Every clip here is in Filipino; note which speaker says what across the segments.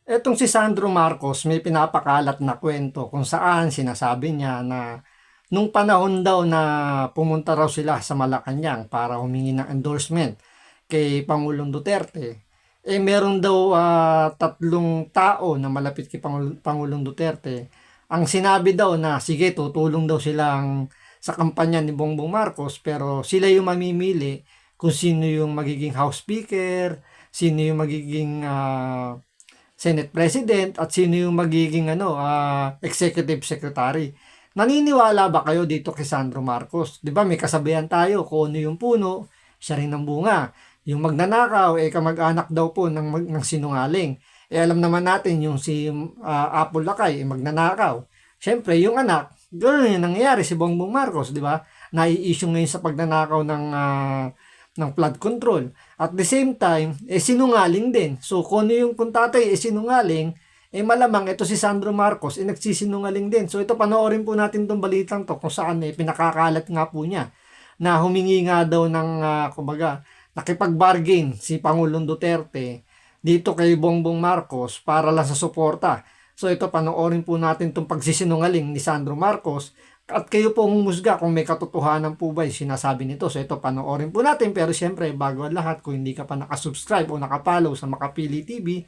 Speaker 1: Etong si Sandro Marcos may pinapakalat na kwento kung saan sinasabi niya na nung panahon daw na pumunta raw sila sa Malacanang para humingi ng endorsement kay Pangulong Duterte, meron daw tatlong tao na malapit kay Pangulong Duterte. Ang sinabi daw na sige tutulong daw silang sa kampanya ni Bongbong Marcos pero sila yung mamimili kung sino yung magiging House Speaker, sino yung magiging Senate President at sino yung magiging Executive Secretary. Naniniwala ba kayo dito kay Sandro Marcos? 'Di ba may kasabihan tayo, kung ano yung puno, siya rin ang bunga. Yung magnanakaw kamag-anak daw po ng sinungaling. Alam naman natin yung si Apple Lakay magnanakaw. Siyempre, yung anak, ganoon yung nangyayari si Bongbong Marcos, 'di ba? Nai-issue ngayon sa pagnanakaw ng flood control. At the same time, sinungaling din. So, kung ano yung kung tatay sinungaling, malamang ito si Sandro Marcos nagsisinungaling din. So, ito panoorin po natin tong balitang to kung saan pinakakalat nga po niya na humingi nga daw ng, kumbaga, nakipag-bargain si Pangulong Duterte dito kay Bongbong Marcos para lang sa suporta. So, ito panoorin po natin tong pagsisinungaling ni Sandro Marcos at kayo po humusga kung may katotohanan po ba yung sinasabi nito. So ito panoorin po natin, pero syempre bago ang lahat, kung hindi ka pa nakasubscribe o nakapollow sa Makapili TV,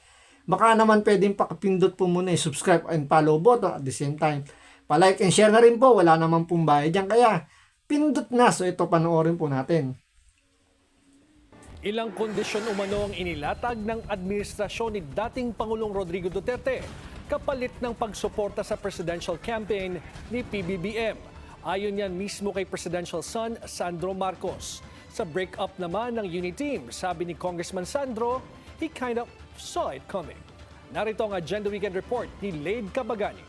Speaker 1: baka naman pwedeng pakipindot po muna yung subscribe and follow button at the same time. Pa-like and share na rin po, wala naman pong bayad dyan. Kaya pindot na. So ito panoorin po natin.
Speaker 2: Ilang kondisyon umano ang inilatag ng administrasyon ni dating Pangulong Rodrigo Duterte kapalit ng pagsuporta sa presidential campaign ni PBBM. Ayon yan mismo kay presidential son Sandro Marcos. Sa breakup naman ng unity team, sabi ni Congressman Sandro, he kind of saw it coming. Narito ang Agenda Weekend Report ni Laide Cabagani.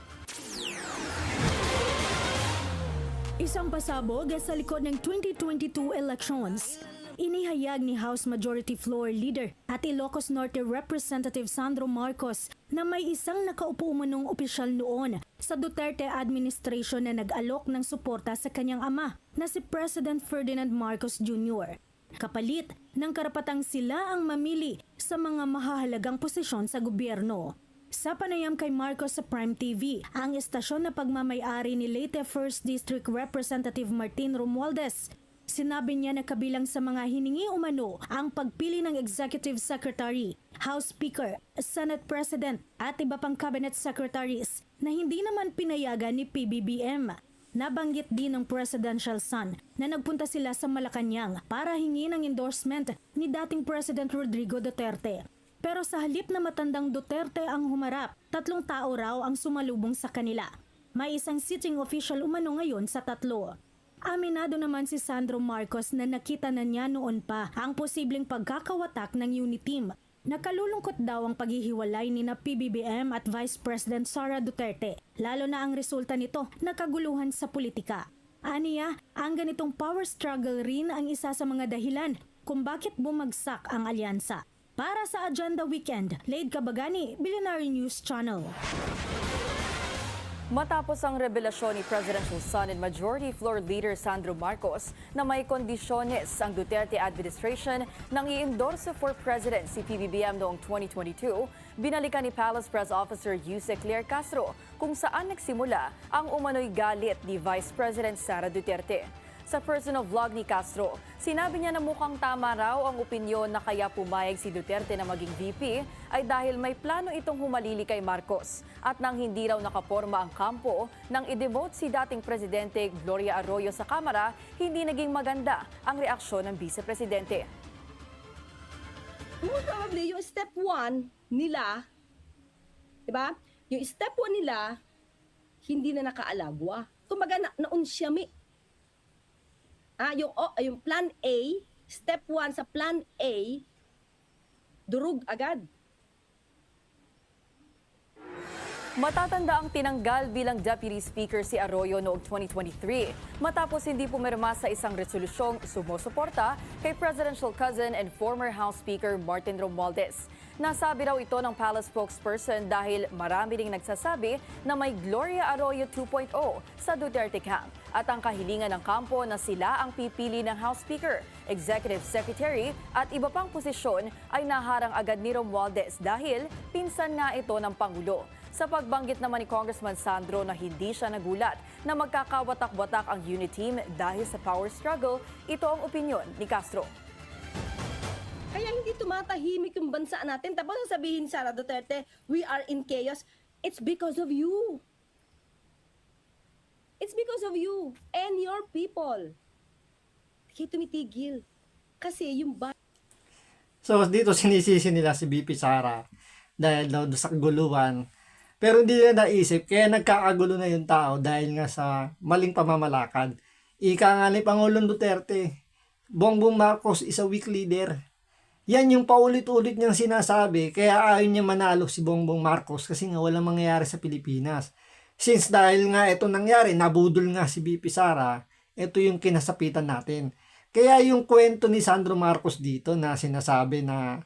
Speaker 3: Isang pasabog sa likod ng 2022 elections. Inihayag ni House Majority Floor Leader at Ilocos Norte Representative Sandro Marcos na may isang nakaupo umanong opisyal noon sa Duterte administration na nag-alok ng suporta sa kanyang ama na si President Ferdinand Marcos Jr. Kapalit ng karapatang sila ang mamili sa mga mahahalagang posisyon sa gobyerno. Sa panayam kay Marcos sa Prime TV, ang estasyon na pagmamay-ari ni Leyte 1st District Representative Martin Romualdez, sinabi niya na kabilang sa mga hiningi umano ang pagpili ng Executive Secretary, House Speaker, Senate President at iba pang Cabinet Secretaries na hindi naman pinayagan ni PBBM. Nabanggit din ng presidential son na nagpunta sila sa Malacanang para hingi ng endorsement ni dating President Rodrigo Duterte. Pero sa halip na matandang Duterte ang humarap, 3 tao raw ang sumalubong sa kanila. May isang sitting official umano ngayon sa 3. Aminado naman si Sandro Marcos na nakita na niya noon pa ang posibleng pagkakawatak ng unity team. Nakalulungkot daw ang paghihiwalay ni na PBBM at Vice President Sara Duterte, lalo na ang resulta nito na kaguluhan sa politika. Aniya, ang ganitong power struggle rin ang isa sa mga dahilan kung bakit bumagsak ang alyansa. Para sa Agenda Weekend, Laide Cabagani, Billionaire News Channel.
Speaker 4: Matapos ang revelasyon ni Presidential son and Majority Floor Leader Sandro Marcos na may kondisyones ang Duterte administration nang i-endorse for President si PBBM noong 2022, binalikan ni Palace Press Officer Yuse Claire Castro kung saan nagsimula ang umano'y galit ni Vice President Sara Duterte. Sa personal vlog ni Castro, sinabi niya na mukhang tama raw ang opinyon na kaya pumayag si Duterte na maging VP ay dahil may plano itong humalili kay Marcos at nang hindi raw nakaporma ang kampo nang i-demote si dating Presidente Gloria Arroyo sa Kamara, hindi naging maganda ang reaksyon ng Vice Presidente.
Speaker 5: Most probably, yung step 1 nila, diba? Yung step 1 nila, hindi na nakaalagwa. Kumbaga, naunsyami. Yung plan A, step 1 sa plan A, durug agad.
Speaker 4: Matatanda ang tinanggal bilang Deputy Speaker si Arroyo noong 2023 matapos hindi pumirma sa isang resolusyong sumusuporta kay presidential cousin and former House Speaker Martin Romualdez. Nasabi raw ito ng palace spokesperson dahil marami ding nagsasabi na may Gloria Arroyo 2.0 sa Duterte camp at ang kahilingan ng kampo na sila ang pipili ng House Speaker, Executive Secretary at iba pang posisyon ay naharang agad ni Romualdez dahil pinsan nga ito ng Pangulo. Sa pagbanggit naman ni Congressman Sandro na hindi siya nagulat na magkakawatak-watak ang unit team dahil sa power struggle, ito ang opinyon ni Castro.
Speaker 5: Kaya hindi tumatahimik yung bansa natin. Tapos sasabihin Sara Duterte, we are in chaos. It's because of you. It's because of you and your people. Kaya tumitigil. Kasi yung
Speaker 1: So dito sinisisi nila si BP Sara dahil daw sa kaguluhan. Pero hindi nila naisip, kaya nagkakagulo na yung tao dahil nga sa maling pamamalakad. Ika nga ni Pangulong Duterte, Bongbong Marcos is a weak leader. Yan yung paulit-ulit niyang sinasabi, kaya ayaw niya manalo si Bongbong Marcos kasi nga walang mangyayari sa Pilipinas. Since dahil nga ito nangyari, nabudol nga si BP Sara, ito yung kinasapitan natin. Kaya yung kwento ni Sandro Marcos dito na sinasabi na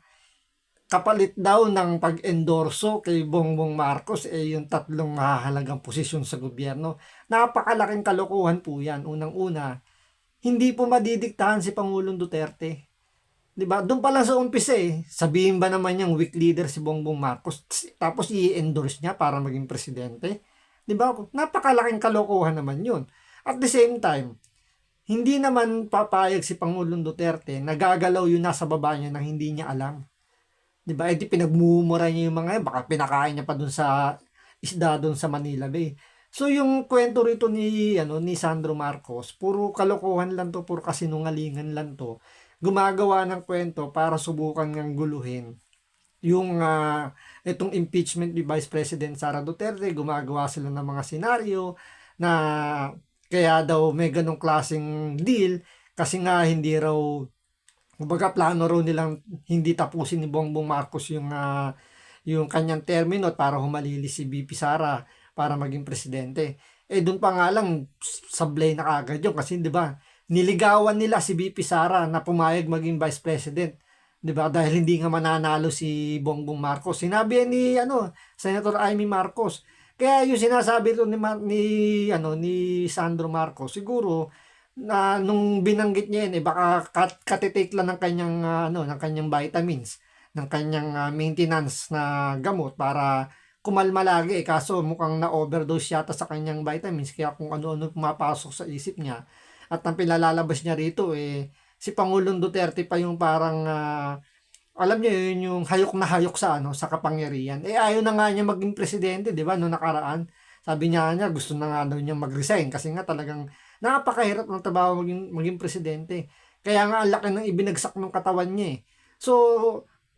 Speaker 1: kapalit daw ng pag-endorso kay Bongbong Marcos yung tatlong mahahalagang posisyon sa gobyerno. Napakalaking kalokohan po yan. Unang-una, hindi po madidiktahan si Pangulong Duterte. 'Di ba? Doon pa lang sa umpisa sabihin ba naman niyang weak leader si Bongbong Marcos tapos i-endorse niya para maging presidente? 'Di ba? Napakalaking kalokohan naman 'yun. At the same time, hindi naman papayag si Pangulong Duterte na gagalaw yun nasa baba niya nang hindi niya alam. 'Di ba? Di pinagmumura niya yung mga yan, baka pinakain niya pa doon sa isda doon sa Manila Bay. So yung kwento rito ni Sandro Marcos, puro kalokohan lang to, puro kasinungalingan lang to. Gumagawa ng kwento para subukan ngang guluhin yung itong impeachment ni Vice President Sara Duterte. Gumagawa sila ng mga senaryo na kaya daw may ganong klaseng deal kasi nga hindi raw, kumbaga plano raw nilang hindi tapusin ni Bongbong Marcos yung kanyang termino para humalili si BP Sara para maging presidente. Doon pa nga lang sablay na kagad yun kasi 'di ba? Niligawan nila si BP Sara na pumayag maging Vice President. 'Di ba? Dahil hindi nga mananalo si Bongbong Marcos. Sinabi ni Senator Amy Marcos. Kaya yung sinasabi ito ni Sandro Marcos, siguro na nung binanggit niya yun, baka katitake lang ng kanyang vitamins, ng kanyang maintenance na gamot para kumalma lagi. Kaso mukhang na-overdose yata sa kanyang vitamins kaya kung ano-ano pumapasok sa isip niya. At ang pinalalabas niya rito si Pangulong Duterte pa yung parang alam niyo yun yung hayok na hayok sa kapangyarihan. Ayaw na nga niya maging presidente, 'di ba? No nakaraan. Sabi niya gusto na nga daw niya mag-resign kasi nga talagang napakahirap ng trabaho maging presidente. Kaya nga ang laki ng ibinagsak ng katawan niya. So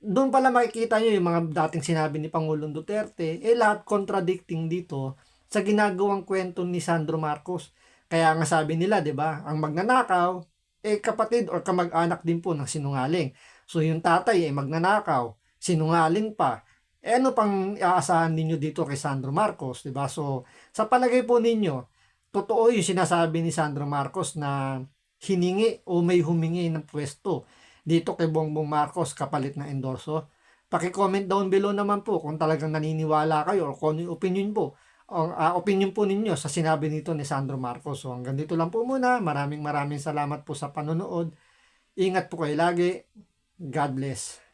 Speaker 1: doon pala makikita niyo yung mga dating sinabi ni Pangulong Duterte, lahat contradicting dito sa ginagawang kwento ni Sandro Marcos. Kaya nga sabi nila, 'di ba, ang magnanakaw kapatid or kamag-anak din po ng sinungaling. So yung tatay magnanakaw, sinungaling pa. Ano pang aasahan ninyo dito kay Sandro Marcos, 'di ba? So sa palagay po ninyo, totoo yung sinasabi ni Sandro Marcos na hiningi o may humingi ng pwesto dito kay Bongbong Marcos kapalit na endorso? Paki-comment down below naman po kung talagang naniniwala kayo o kung ano yung opinion po ninyo sa sinabi nito ni Sandro Marcos. So hanggang dito lang po muna. Maraming salamat po sa panonood. Ingat po kayo lagi. God bless.